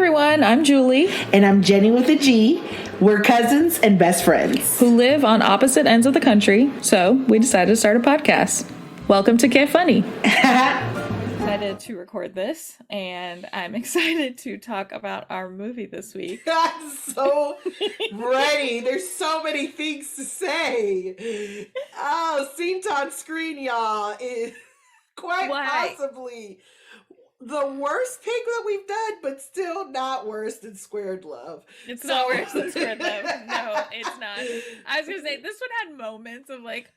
everyone, I'm Julie. And I'm Genny with a G. We're cousins and best friends. Who live on opposite ends of the country, so we decided to start a podcast. Welcome to Qué Funny. Excited to record this, and I'm excited to talk about our movie this week. I'm so ready. There's so many things to say. Oh, seen on screen, y'all, is quite possibly the worst pick that we've done, but still not worse than Squared Love. It's not worse than Squared Love. No, it's not. I was going to say, this one had moments of like,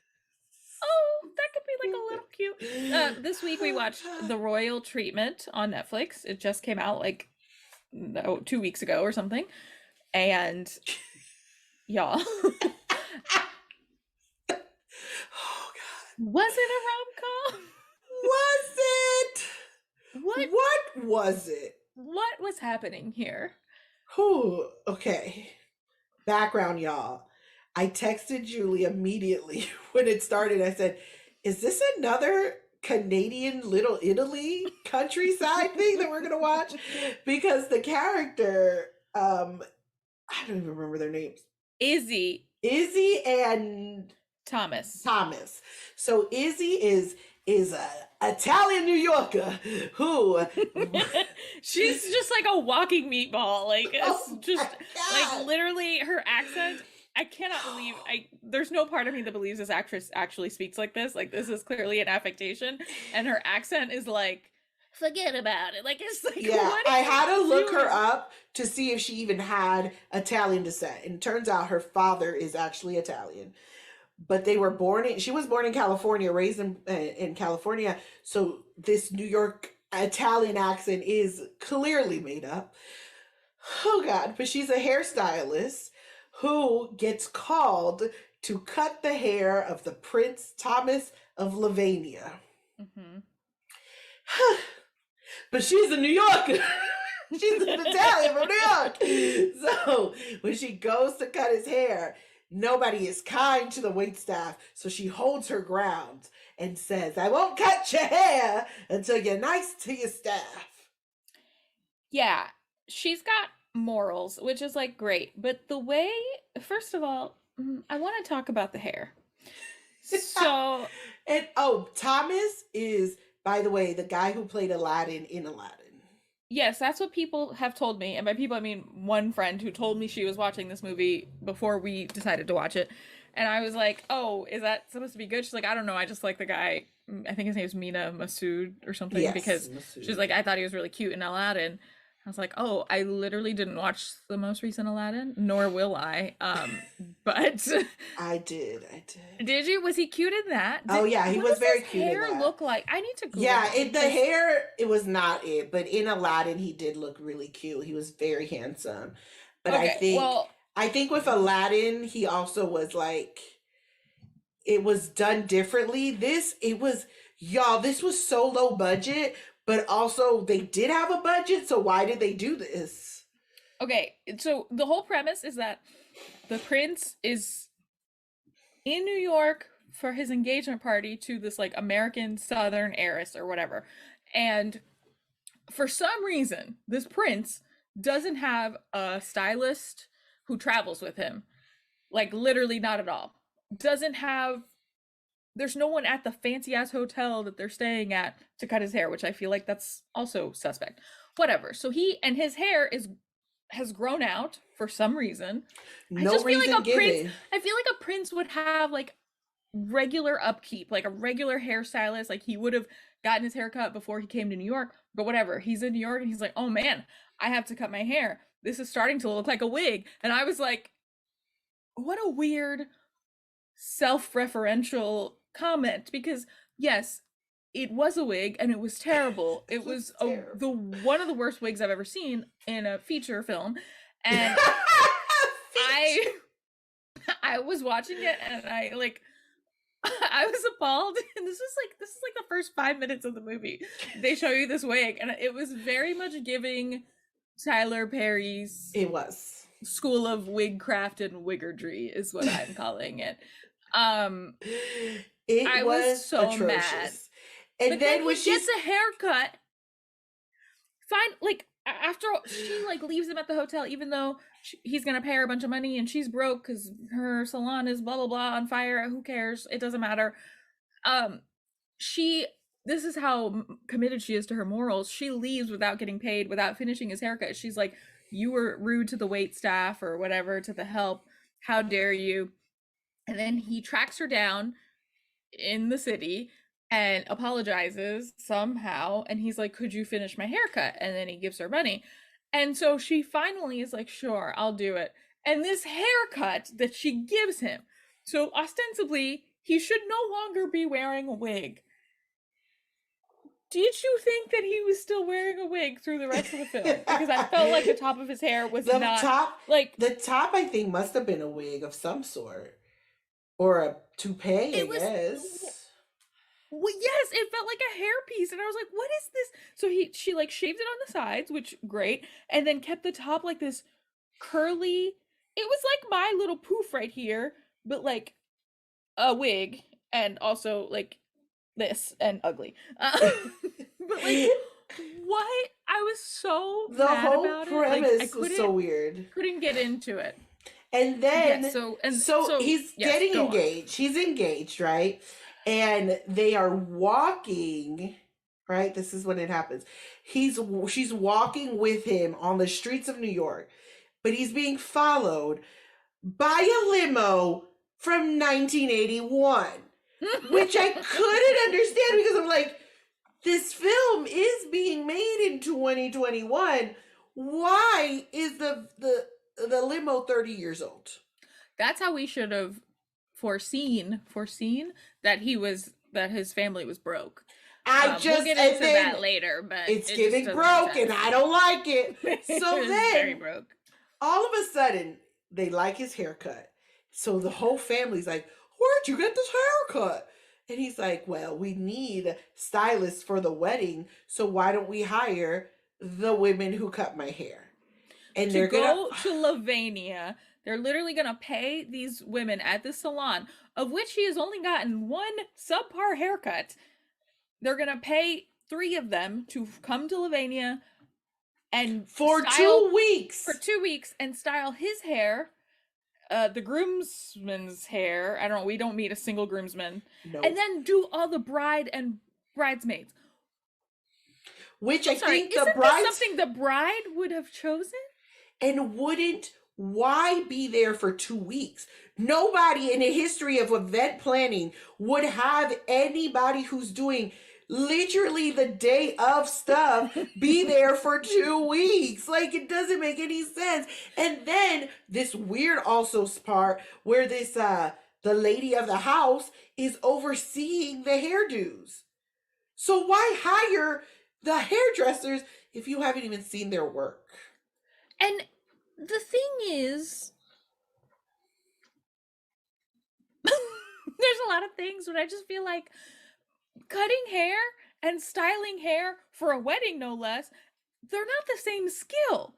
oh, that could be like a little cute. This week we watched The Royal Treatment on Netflix. It just came out like 2 weeks ago or something. And y'all. Oh, God. Was it a rom-com? Was it? What was it? What was happening here? Whew, okay. Background, y'all. I texted Julie immediately when it started. I said, is this another Canadian Little Italy countryside thing that we're going to watch? Because the character, I don't even remember their names. Izzy and Thomas. So Izzy is a Italian New Yorker who she's just like a walking meatball. Like it's just like literally her accent. I cannot believe there's no part of me that believes this actress actually speaks like this. Like this is clearly an affectation, and her accent is like, forget about it. Like it's like, yeah, I had to look her up to see if she even had Italian descent, and it turns out her father is actually Italian. But she was born in California, raised in California. So this New York Italian accent is clearly made up. Oh God, but she's a hairstylist who gets called to cut the hair of the Prince Thomas of Lavania. Mm-hmm. But she's a New Yorker. She's an Italian from New York. So when she goes to cut his hair, nobody is kind to the waitstaff, so she holds her ground and says, I won't cut your hair until you're nice to your staff. Yeah, she's got morals, which is like great. But the way, first of all, I want to talk about the hair. So, and Thomas is, by the way, the guy who played Aladdin in Aladdin. Yes, that's what people have told me. And by people, I mean one friend who told me she was watching this movie before we decided to watch it. And I was like, oh, is that supposed to be good? She's like, I don't know. I just like the guy. I think his name is Mina Masood or something. Yes, because Masood. She's like, I thought he was really cute in Aladdin. I was like, oh, I literally didn't watch the most recent Aladdin, nor will I. But I did. Did you? Was he cute in that? He was very cute in that. What does his hair look like? I need to Google the hair, it was not it, but in Aladdin, he did look really cute. He was very handsome. But okay, I think with Aladdin, he also was like, it was done differently. This was so low budget. But also, they did have a budget, so why did they do this? Okay, so the whole premise is that the prince is in New York for his engagement party to this, like, American Southern heiress or whatever. And for some reason, this prince doesn't have a stylist who travels with him. Like, literally not at all. There's no one at the fancy-ass hotel that they're staying at to cut his hair, which I feel like that's also suspect. Whatever. So his hair has grown out for some reason. I feel like a prince would have like regular upkeep, like a regular hairstylist. Like he would have gotten his hair cut before he came to New York. But whatever. He's in New York and he's like, oh man, I have to cut my hair. This is starting to look like a wig. And I was like, what a weird self-referential comment, because yes, it was a wig and it was terrible. It was one of the worst wigs I've ever seen in a feature film, and I was watching it and I was appalled. And this is like the first 5 minutes of the movie. They show you this wig and it was very much giving Tyler Perry's. It was School of Wigcraft and Wigardry is what I'm calling it. I was so atrocious. Mad. And then when she gets a haircut, fine, like after all, she like leaves him at the hotel, even though he's gonna pay her a bunch of money, and she's broke because her salon is blah blah blah on fire. Who cares? It doesn't matter. Um, she this is how committed she is to her morals. She leaves without getting paid, without finishing his haircut. She's like, "You were rude to the wait staff or whatever, to the help. How dare you?" And then he tracks her down in the city and apologizes somehow, and he's like, "Could you finish my haircut?" And then he gives her money. And so she finally is like, "Sure, I'll do it." And this haircut that she gives him, so ostensibly he should no longer be wearing a wig. Did you think that he was still wearing a wig through the rest of the film? Because I felt like the top of his hair was the not top, like the top. I think must have been a wig of some sort, or a toupee. I guess. Well, yes, it felt like a hairpiece, and I was like, "What is this?" So she like shaved it on the sides, which great, and then kept the top like this curly. It was like my little poof right here, but like a wig, and also like this and ugly. But like, what? I was so The mad whole about premise it. Like, was so weird. Couldn't get into it. And then, Yeah, so he's yes, getting go on. engaged. He's engaged, right? And they are walking, right? This is when it happens. She's walking with him on the streets of New York, but he's being followed by a limo from 1981, which I couldn't understand because I'm like, this film is being made in 2021. Why is the limo 30 years old? That's how we should have foreseen that his family was broke. We'll get into that later, but it's getting broke, and I don't like it. So then, very broke. All of a sudden, they like his haircut. So the whole family's like, "Where'd you get this haircut?" And he's like, "Well, we need stylists for the wedding, so why don't we hire the women who cut my hair?" And they're going to Lavania. They're literally going to pay these women at the salon, of which he has only gotten one subpar haircut. They're going to pay 3 of them to come to Lavania and for 2 weeks. For 2 weeks, and style his hair. The groomsman's hair. I don't know. We don't meet a single groomsman. Nope. And then do all the bride and bridesmaids. Which I think the bride, something the bride would have chosen? And wouldn't, why be there for 2 weeks? Nobody in the history of event planning would have anybody who's doing literally the day of stuff be there for 2 weeks. Like, it doesn't make any sense. And then this weird also part where this the lady of the house is overseeing the hairdos. So why hire the hairdressers if you haven't even seen their work? And the thing is, there's a lot of things, but I just feel like cutting hair and styling hair for a wedding, no less, they're not the same skill.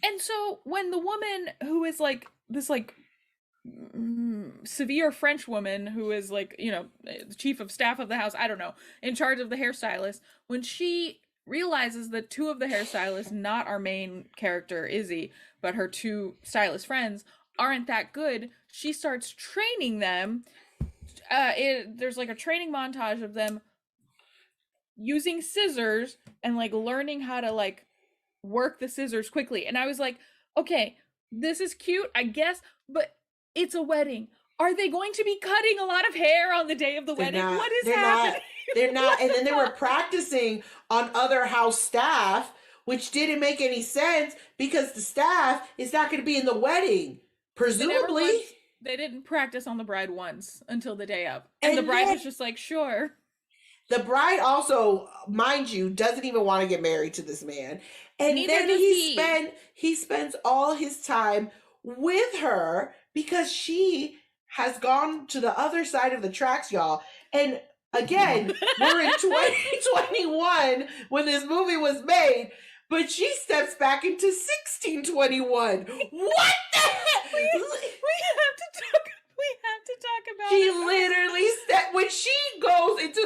And so when the woman who is like this like severe French woman who is like, you know, the chief of staff of the house, I don't know, in charge of the hairstylist, when she realizes that 2 of the hairstylists, not our main character Izzy, but her 2 stylist friends, aren't that good, she starts training them. There's like a training montage of them using scissors and like learning how to like work the scissors quickly. And I was like, okay, this is cute, I guess, but it's a wedding. Are they going to be cutting a lot of hair on the day of the wedding? What is happening? They're not. And then they were practicing on other house staff, which didn't make any sense because the staff is not going to be in the wedding. Presumably. They didn't practice on the bride once until the day of. And the bride was just like, sure. The bride also, mind you, doesn't even want to get married to this man. And neither then does he spends all his time with her because she has gone to the other side of the tracks, y'all. And again, we're in 2021 when this movie was made, but she steps back into 1621. What the heck? We have to talk about she it. Literally when she goes into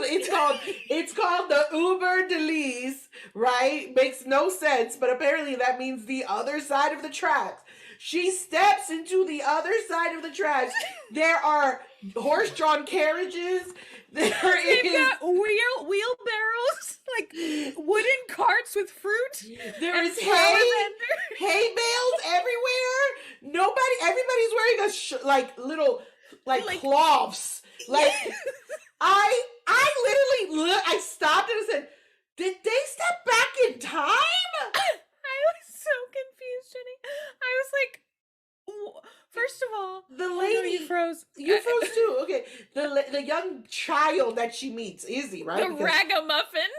it's called the Uber Delise, right? Makes no sense, but apparently that means the other side of the tracks. She steps into the other side of the tracks. There are horse-drawn carriages. They've got wheelbarrows, like wooden carts with fruit. There is hay bales everywhere. Everybody's wearing like little cloths. Like I literally I stopped and I said, did they step back in time? I was so confused, Jenny. I was like, first of all, the lady you froze. You froze too. Okay, the young child that she meets, Izzy, right? The ragamuffin.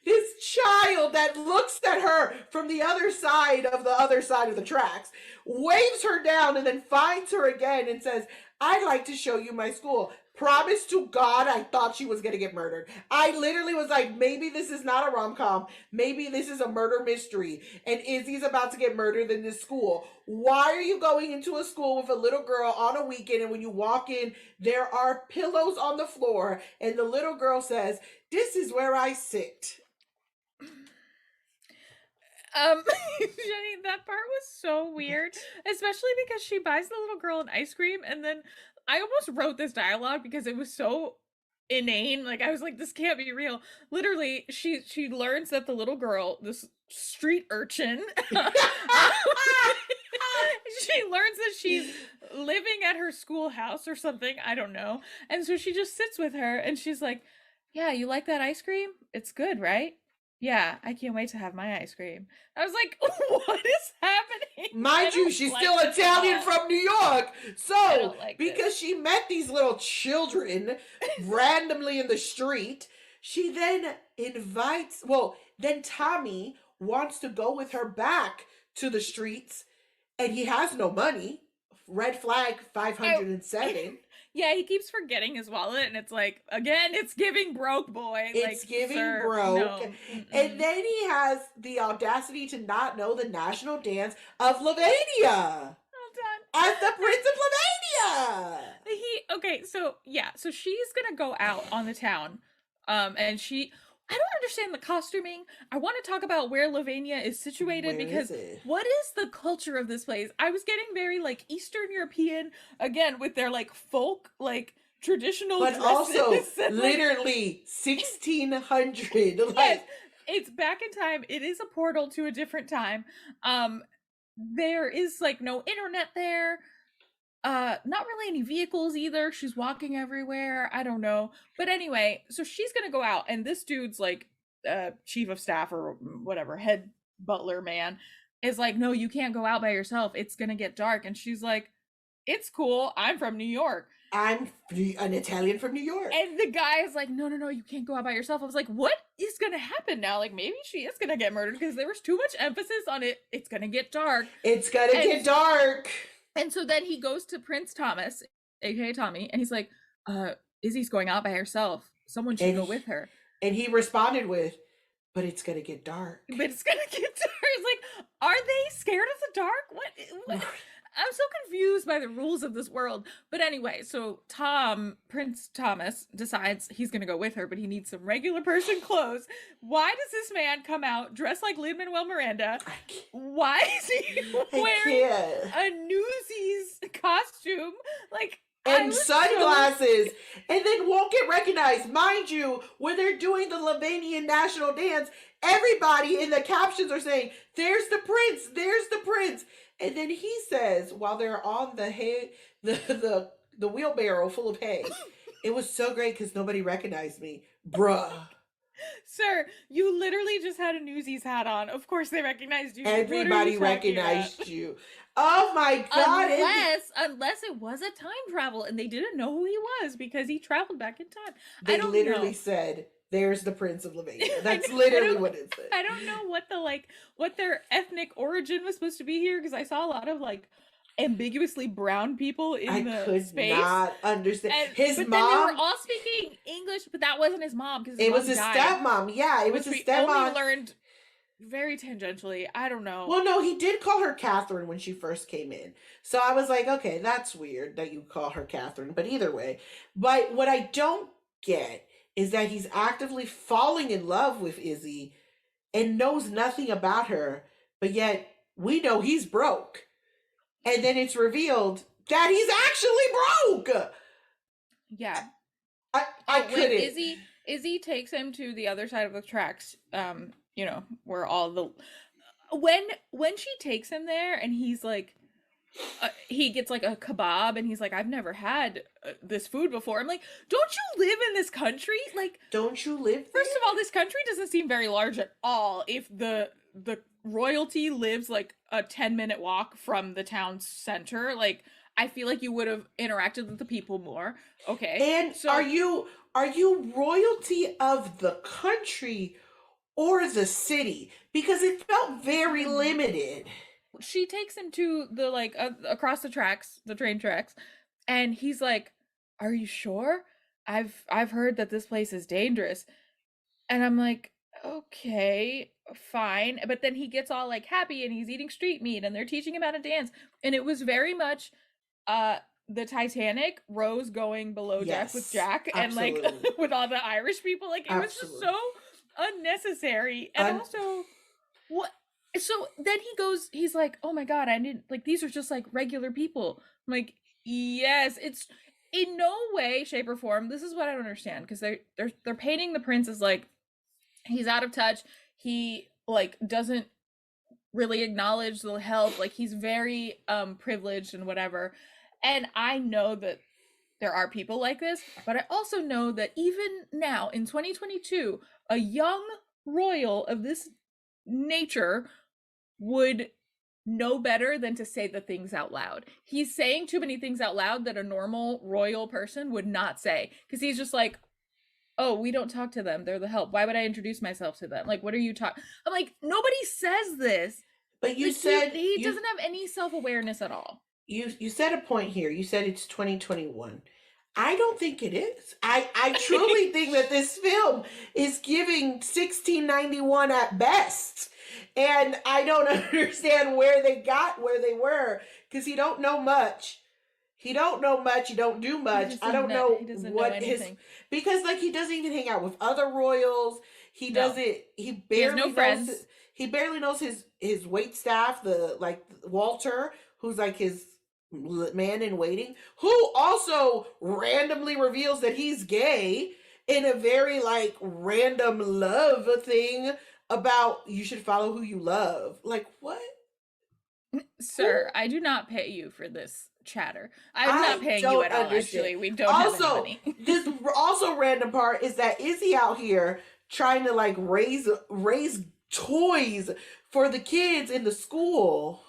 This child that looks at her from the other side of the tracks, waves her down, and then finds her again and says, "I'd like to show you my school." Promise to God, I thought she was going to get murdered. I literally was like, maybe this is not a rom-com. Maybe this is a murder mystery. And Izzy's about to get murdered in this school. Why are you going into a school with a little girl on a weekend, and when you walk in, there are pillows on the floor, and the little girl says, "This is where I sit." Jenny, that part was so weird, especially because she buys the little girl an ice cream, and then I almost wrote this dialogue because it was so inane. Like, I was like, this can't be real. Literally, she learns that the little girl, this street urchin, she learns that she's living at her schoolhouse or something. I don't know. And so she just sits with her, and she's like, "Yeah, you like that ice cream? It's good, right? Yeah, I can't wait to have my ice cream." I was like, what is happening? Mind you, she's still Italian from New York. So, because she met these little children randomly in the street, she then then Tommy wants to go with her back to the streets, and he has no money. Red flag 507. Yeah, he keeps forgetting his wallet, and it's like, again, it's giving broke, boy. It's giving broke. No. And then he has the audacity to not know the national dance of Lavania. Well done. As the Prince of Lavania. So she's gonna go out on the town, and I don't understand the costuming. I want to talk about where Lavania is situated, because what is the culture of this place? I was getting very like Eastern European, again, with their like folk, like traditional but dresses. Also literally 1600. Like, yes, it's back in time. It is a portal to a different time. There is like no internet there. Not really any vehicles either. She's walking everywhere. I don't know. But anyway, so she's gonna go out, and this dude's like chief of staff or whatever, head butler man, is like, "No, you can't go out by yourself. It's gonna get dark." And she's like, "It's cool. I'm from New York. I'm an Italian from New York." And the guy is like, no, you can't go out by yourself. I was like, what is gonna happen now? Like, maybe she is gonna get murdered, because there was too much emphasis on it. It's gonna get dark. It's gonna get dark. And so then he goes to Prince Thomas, aka Tommy, and he's like, Izzy's going out by herself. Someone should go with her. And he responded with, "But it's gonna get dark." But it's gonna get dark. It's like, are they scared of the dark? What? I'm so confused by the rules of this world. But anyway, so Prince Thomas decides he's gonna go with her, but he needs some regular person clothes. Why does this man come out dressed like Lin-Manuel Miranda? Why is he wearing a Newsies costume? Like, and sunglasses, and then won't get recognized. Mind you, when they're doing the Lavanian national dance, everybody in the captions are saying, "There's the prince, there's the prince." And then he says, while they're on the hay, the wheelbarrow full of hay, "It was so great because nobody recognized me." Bruh. Sir, you literally just had a Newsies hat on. Of course they recognized you. Everybody recognized you. Oh my God. Unless it was a time travel and they didn't know who he was because he traveled back in time. They literally said, "There's the Prince of Lavania." That's literally what it said. I don't know what their ethnic origin was supposed to be here, because I saw a lot of like ambiguously brown people in the space. I could not understand. His mom. Then they were all speaking English, but that wasn't his mom, because it was his stepmom. Yeah, it was his stepmom. Only learned very tangentially. I don't know. Well, no, he did call her Catherine when she first came in. So I was like, okay, that's weird that you call her Catherine. But either way, but what I don't get is that he's actively falling in love with Izzy and knows nothing about her, but yet we know he's broke. And then it's revealed that he's actually broke. Yeah. I couldn't. When Izzy takes him to the other side of the tracks, you know, where all the when she takes him there and he's like he gets like a kebab and he's like, I've never had this food before. I'm like, don't you live in this country? Like, don't you live there? First of all, this country doesn't seem very large at all if the royalty lives like a 10-minute walk from the town center. Like, I feel like you would have interacted with the people more. Okay. And so are you royalty of the country or the city? Because it felt very limited. She takes him to the like across the tracks, the train tracks, and he's like, "Are you sure? I've heard that this place is dangerous." And I'm like, "Okay, fine." But then he gets all like happy and he's eating street meat and they're teaching him how to dance. And it was very much the Titanic, Rose going below deck with Jack, absolutely. And like with all the Irish people. Like it was just so unnecessary. And also what so then he's like, oh my god, I didn't like these are just like regular people. I'm like, yes, it's in no way, shape, or form. This is what I don't understand, because they're painting the prince as like he's out of touch. He like doesn't really acknowledge the help. Like he's very privileged and whatever. And I know that there are people like this, but I also know that even now in 2022, a young royal of this nature would know better than to say the things out loud. He's saying too many things out loud that a normal royal person would not say, because he's just like, oh, we don't talk to them, they're the help, why would I introduce myself to them? Like, what are you talking? I'm like, nobody says this. But you like, said he doesn't have any self-awareness at all. You said a point here. You said it's 2021. I don't think it is. I truly think that this film is giving 1691 at best. And I don't understand where they were, because he don't know much. He don't know much. He don't do much. I don't know what his, because like he doesn't even hang out with other royals. He doesn't. He barely knows friends. He barely knows his wait staff. The like Walter, who's like his man in waiting, who also randomly reveals that he's gay in a very like random love thing about you should follow who you love. Like what? Sir, I do not pay you for this chatter. I'm not paying you at all. Actually, we don't have any money. This also random part is that Izzy out here trying to like raise toys for the kids in the school,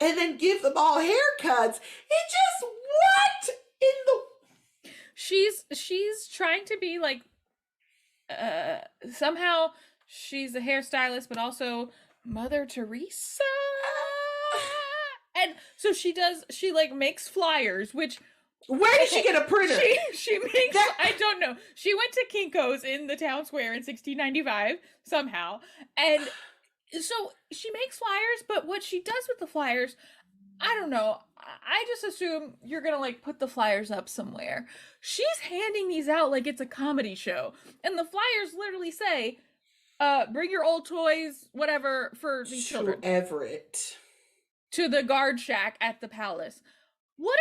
and then give them all haircuts. It just what in the? She's trying to be like, somehow she's a hairstylist, but also Mother Teresa. And so she like makes flyers, which where did she get a printer? She makes that... I don't know. She went to Kinko's in the town square in 1695 somehow, and so she makes flyers. But what she does with the flyers, I don't know. I just assume you're gonna like put the flyers up somewhere. She's handing these out like it's a comedy show, and the flyers literally say, bring your old toys, whatever, for these children. Everett. To the guard shack at the palace. What?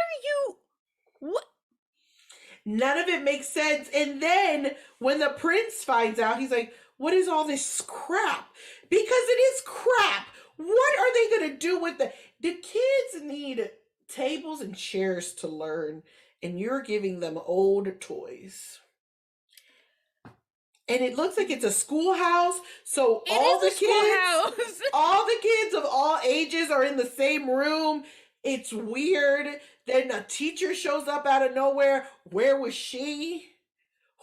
None of it makes sense. And then when the prince finds out, he's like, what is all this crap? Because it is crap. What are they going to do with the kids need tables and chairs to learn, and you're giving them old toys. And it looks like it's a schoolhouse, so all the kids of all ages are in the same room. It's weird. Then a teacher shows up out of nowhere. Where was she?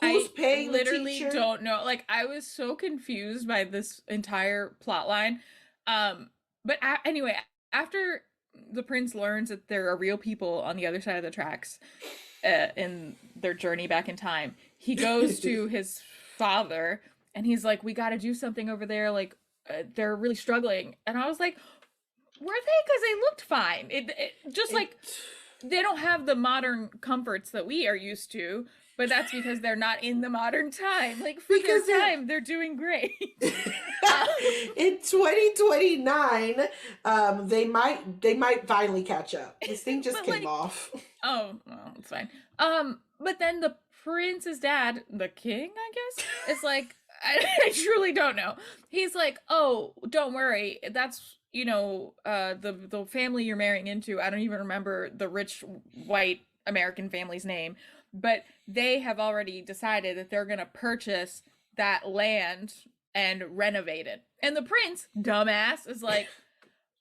Who's paying the teacher? I literally don't know. Like, I was so confused by this entire plot line. But anyway, after the prince learns that there are real people on the other side of the tracks in their journey back in time, he goes to his father and he's like, we got to do something over there, like they're really struggling. And I was like, were they? Because they looked fine. It just like they don't have the modern comforts that we are used to, But that's because they're not in the modern time. Like, for Because their time, they're doing great. in 2029, they might finally catch up. This thing just But came like, off. oh, well, it's fine. But then the prince's dad, the king, I guess, is like, I truly don't know. He's like, oh, don't worry. That's, the family you're marrying into. I don't even remember the rich white American family's name, but they have already decided that they're gonna purchase that land and renovate it. And the prince, dumbass, is like,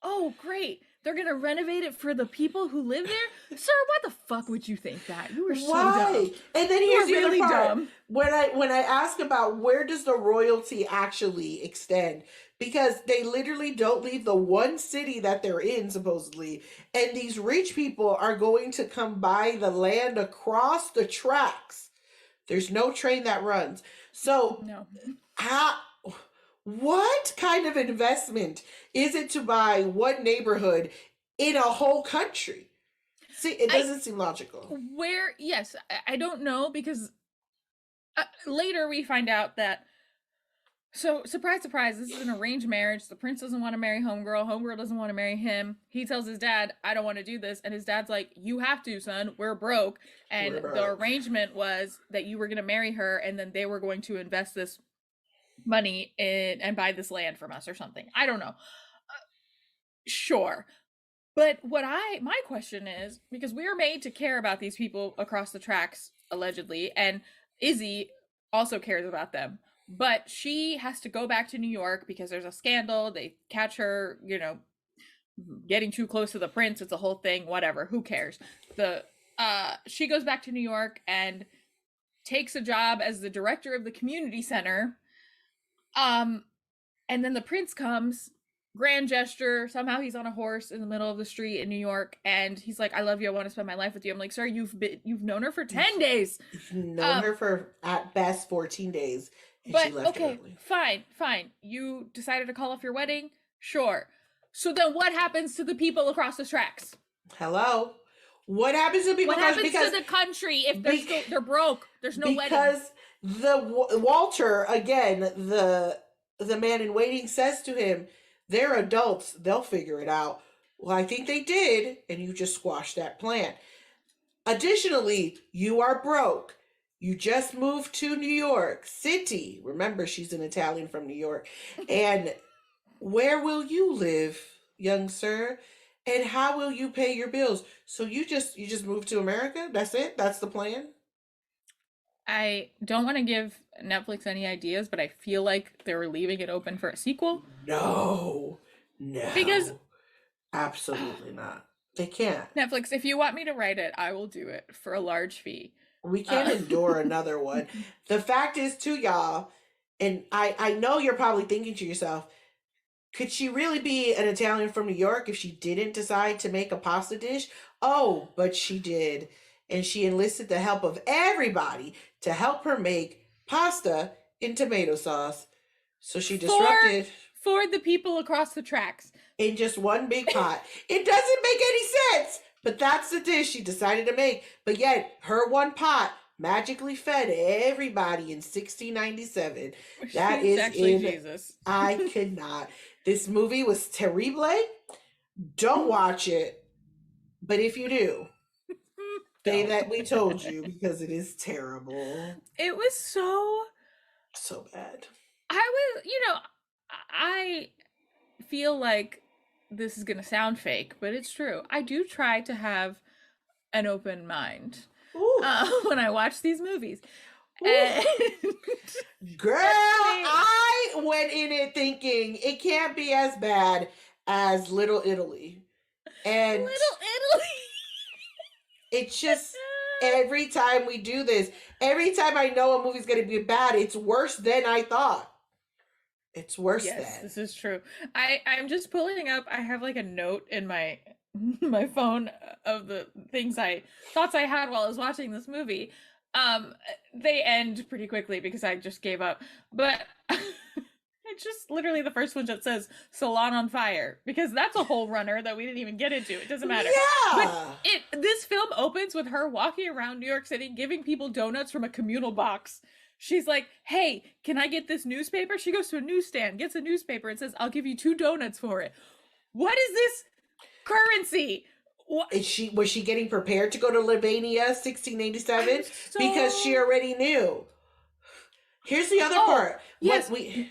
oh, great. They're gonna renovate it for the people who live there? Sir, why the fuck would you think that? You were so Why? dumb. And then You here's were the really other part. dumb. When I ask about where does the royalty actually extend, because they literally don't leave the one city that they're in, supposedly, and these rich people are going to come buy the land across the tracks. There's no train that runs. So No. how, what kind of investment is it to buy one neighborhood in a whole country? See, it doesn't seem logical. Yes, I don't know, because later we find out that, so surprise, surprise, this is an arranged marriage. The prince doesn't want to marry Homegirl. Homegirl doesn't want to marry him. He tells his dad, I don't want to do this. And his dad's like, you have to, son. We're broke. And the arrangement was that you were going to marry her, and then they were going to invest this money in and buy this land from us or something. I don't know. Sure. But my question is, because we are made to care about these people across the tracks, allegedly, and Izzy also cares about them, but she has to go back to New York because there's a scandal. They catch her, getting too close to the prince. It's a whole thing, whatever. Who cares? She goes back to New York and takes a job as the director of the community center. And then the prince comes, grand gesture. Somehow he's on a horse in the middle of the street in New York, and he's like, I love you. I want to spend my life with you. I'm like, sir, you've known her for 10 days. You've known her for at best 14 days. And but she left okay, fine. You decided to call off your wedding? Sure. So then what happens to the people across the tracks? Hello? What happens to people? What happens to the country if they're broke? There's no wedding. Because Walter, again, the man in waiting, says to him, they're adults. They'll figure it out. Well, I think they did, and you just squashed that plan. Additionally, you are broke. You just moved to New York City. Remember, she's an Italian from New York. And where will you live, young sir? And how will you pay your bills? So you just moved to America? That's it? That's the plan? I don't want to give Netflix any ideas, but I feel like they were leaving it open for a sequel. No. Because absolutely not. They can't. Netflix, if you want me to write it, I will do it for a large fee. We can't endure another one. The fact is, too, y'all, and I know you're probably thinking to yourself, could she really be an Italian from New York if she didn't decide to make a pasta dish? Oh, but she did. And she enlisted the help of everybody to help her make pasta in tomato sauce. So she disrupted... For the people across the tracks. In just one big pot. It doesn't make any sense, but that's the dish she decided to make. But yet, her one pot magically fed everybody in 1697. That She's is actually Jesus. I could not. This movie was terrible. Don't watch it. But if you do, say that we told you, because it is terrible. It was so bad. I feel like this is going to sound fake, but it's true. I do try to have an open mind when I watch these movies. And girl, I went in it thinking it can't be as bad as Little Italy. And Little Italy. It's just every time we do this, every time I know a movie's going to be bad, it's worse than I thought. It's worse than. This is true. I'm just pulling up. I have like a note in my phone of the thoughts I had while I was watching this movie. They end pretty quickly because I just gave up. But I It's just literally the first one that says salon on fire, because that's a whole runner that we didn't even get into. It doesn't matter. Yeah. But this film opens with her walking around New York City giving people donuts from a communal box. She's like, hey, can I get this newspaper? She goes to a newsstand, gets a newspaper, and says, I'll give you 2 donuts for it. What is this currency? Was she getting prepared to go to Libania 1687? Because she already knew. Here's the other part. Yes. Wait.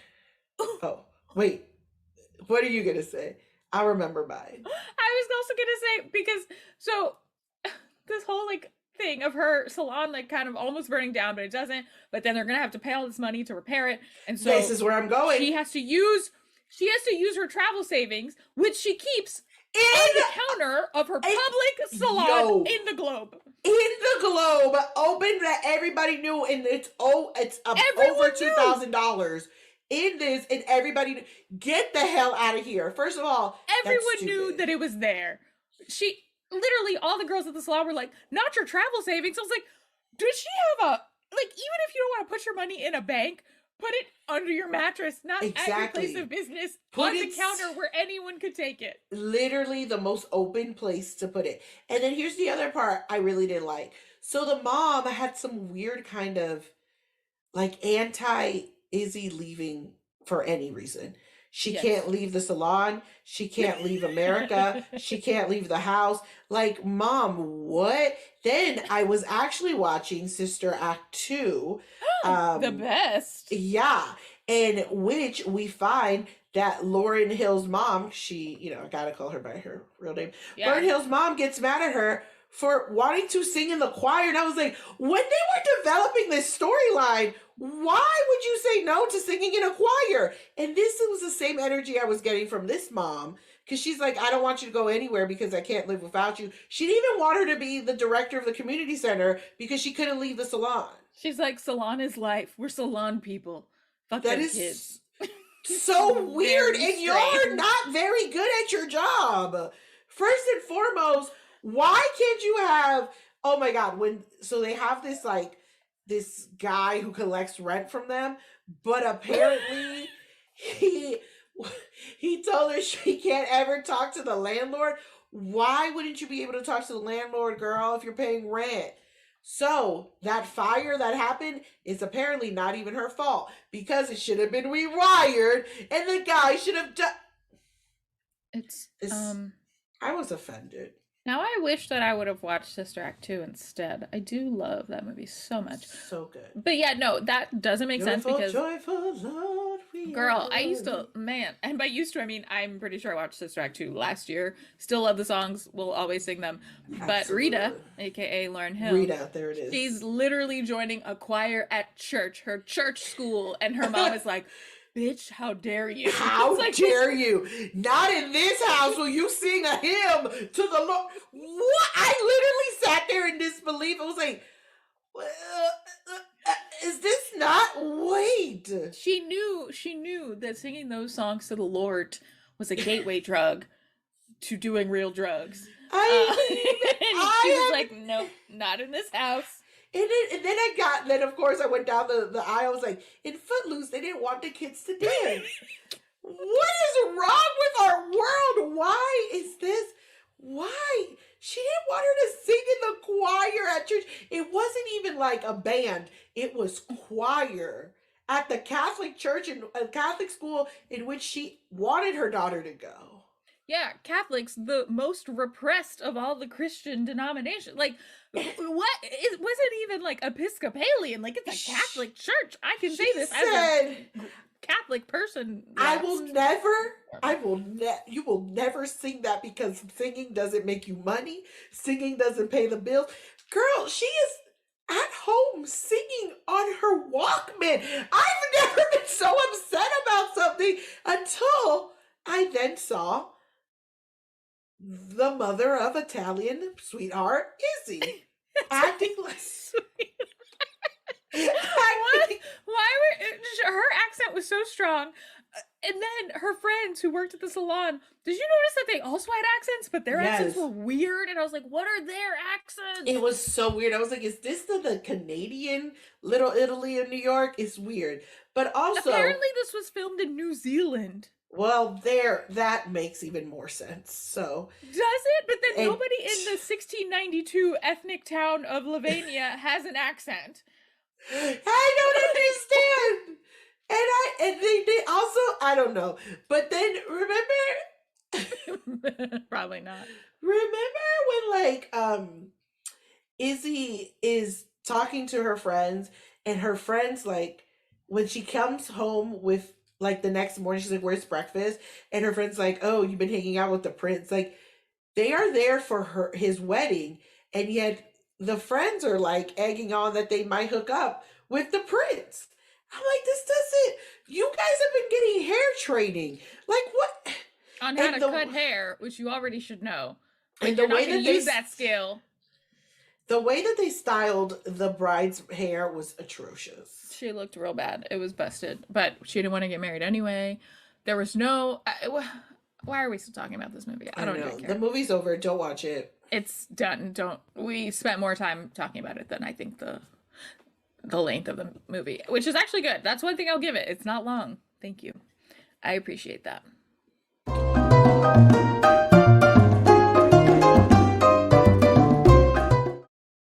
What are you going to say? I'll remember mine. I was also going to say, because, so, this whole, like, thing of her salon, like, kind of almost burning down, but it doesn't, but then they're going to have to pay all this money to repair it, and so... This is where I'm going. She has to use her travel savings, which she keeps on the counter of her public salon in the Globe. In the Globe, open that everybody knew, and it's over $2,000 in this, and everybody get the hell out of here. First of all, everyone knew that it was there. She literally, all the girls at the salon were like, "Not your travel savings." I was like, "Does she have a even if you don't want to put your money in a bank?" Put it under your mattress, not at your place of business, on the counter where anyone could take it. Literally the most open place to put it. And then here's the other part I really didn't like. So the mom had some weird kind of like anti-Izzy leaving for any reason. She can't leave the salon. She can't leave America. She can't leave the house. Like, Mom, what? Then I was actually watching Sister Act 2. The best. Yeah. In which we find that Lauryn Hill's mom, I gotta call her by her real name. Yeah. Lauryn Hill's mom gets mad at her for wanting to sing in the choir. And I was like, when they were developing this storyline, why would you say no to singing in a choir? And this was the same energy I was getting from this mom. Because she's like, I don't want you to go anywhere because I can't live without you. She didn't even want her to be the director of the community center because she couldn't leave the salon. She's like, salon is life. We're salon people. Fuck that is kids. So weird. And you're not very good at your job. First and foremost, why can't you have, oh my God, so they have this guy who collects rent from them, but apparently he told her she can't ever talk to the landlord. Why wouldn't you be able to talk to the landlord, girl, if you're paying rent? So that fire that happened is apparently not even her fault because it should have been rewired and the guy should have done. I was offended. Now I wish that I would have watched Sister Act 2 instead. I do love that movie so much. So good. But yeah, no, that doesn't make sense because... Joyful Lord, girl, I used to... Man, and by used to, I mean, I'm pretty sure I watched Sister Act 2 last year. Still love the songs. Will always sing them. Absolutely. But Rita, a.k.a. Lauryn Hill... Rita, there it is. She's literally joining a choir at church, her church school, and her mom is like... Bitch, how dare you? How dare you? Not in this house will you sing a hymn to the Lord. What? I literally sat there in disbelief. I was like, is this not? Wait. She knew that singing those songs to the Lord was a gateway drug to doing real drugs. She was like, nope, not in this house. And then of course I went down the aisle. I was like, in Footloose, they didn't want the kids to dance. What is wrong with our world? Why is this? Why? She didn't want her to sing in the choir at church. It wasn't even like a band. It was choir at the Catholic church and a Catholic school in which she wanted her daughter to go. Yeah, Catholics, the most repressed of all the Christian denominations. Like, what? It wasn't even like Episcopalian. Like, it's a Catholic church. I can say this as a Catholic person. You will never sing that because singing doesn't make you money. Singing doesn't pay the bills. Girl, she is at home singing on her Walkman. I've never been so upset about something until I then saw the mother of Italian sweetheart Izzy acting like why were her accent was so strong. And then her friends who worked at the salon, did you notice that they also had accents, but their accents Yes. were weird? And I was like, what are their accents? It was so weird. I was like, is this the Canadian Little Italy in New York? It's weird. But also, Apparently, this was filmed in New Zealand. well, there, that makes even more sense. So, Does it? But then and nobody in the 1692 ethnic town of Lavinia has an accent. I don't understand. And they did also, I don't know. But then Probably not. remember when like Izzy is talking to her friends, and her friends, like, when she comes home with, like, the next morning, she's like, where's breakfast? And her friend's like, oh, you've been hanging out with the prince. Like, they are there for his wedding, and yet the friends are like egging on that they might hook up with the prince. I'm like, this doesn't, you guys have been getting hair training. Like, what? On how And to cut hair, which you already should know. But and you're the not way going that to they use that skill. the way that they styled the bride's hair was atrocious. She looked real bad. It was busted. But she didn't want to get married anyway. There was no... why are we still talking about this movie? I don't even care. The movie's over. Don't watch it. It's done. We spent more time talking about it than I think the length of the movie, which is actually good. That's one thing I'll give it. It's not long. Thank you. I appreciate that.